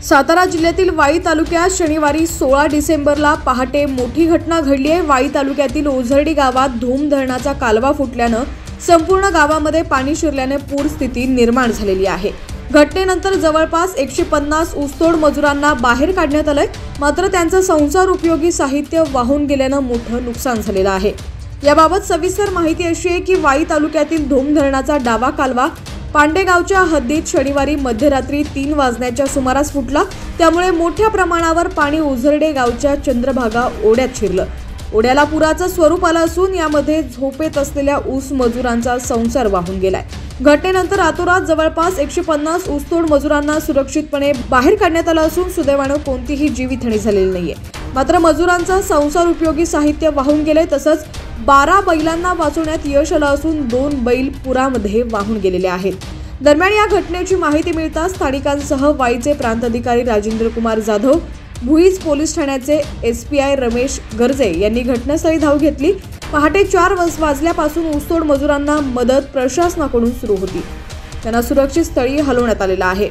सातारा जिल्ह्यातील वाई तालुक्यात शनिवारी 16 डिसेंबरला पहाटे मोठी घटना घडली आहे। वाई तालुक्यातील ओझर्डी गावात धूम धरणाचा कालवा फुटल्यानं संपूर्ण गावामध्ये पाणी शिरल्याने पूर स्थिती निर्माण झालेली आहे। घटनेनंतर जवळपास 150 ऊसतोड मजुरांना बाहेर काढण्यात आलंय, मात्र त्यांचं संसार उपयोगी साहित्य वाहून गेल्यानं मोठं नुकसान झालेलं आहे। याबाबत सविस्तर माहिती अशी आहे की वाई तालुक्यातील धूम धरणाचा डावा कालवा पांडेगावच्या हद्दीत शनिवारी मध्यरात्री 3 वाजण्याच्या सुमारास फुटला। त्यामुळे मोठ्या प्रमाणावर पाणी ओझर्डे गावच्या चंद्रभागा ओढ्यात शिरलं। ओढ्याला पुराचं स्वरूप आलं असून यामध्ये झोपेत असलेल्या ऊस मजुरांचा संसार वाहून गेलाय। घटनेनंतर रातोरात जवळपास 150 ऊसतोड मजुरांना सुरक्षितपणे बाहेर काढण्यात आलं असून सुदैवानं कोणतीही जीवितहानी झालेली नाहीये। मात्र मजुरांचा संसार उपयोगी साहित्य वाहून गेले, तसंच 12 बैलांना वाचवण्यात यश आलं असून 2 बैल पुरामध्ये वाहून गेलेले आहेत। दरम्यान या घटनेची माहिती मिळताच स्थानिकांसह वाईचे प्रांताधिकारी राजेंद्र कुमार जाधव, भुईज पोलीस ठाण्याचे SPI रमेश गर्जे यांनी घटनास्थळी धाव घेतली। पहाटे 4 वाजल्यापासून ऊसतोड मजुरांना मदत प्रशासनाकडून सुरू होती। त्यांना सुरक्षित स्थळी हलवण्यात आलेलं आहे।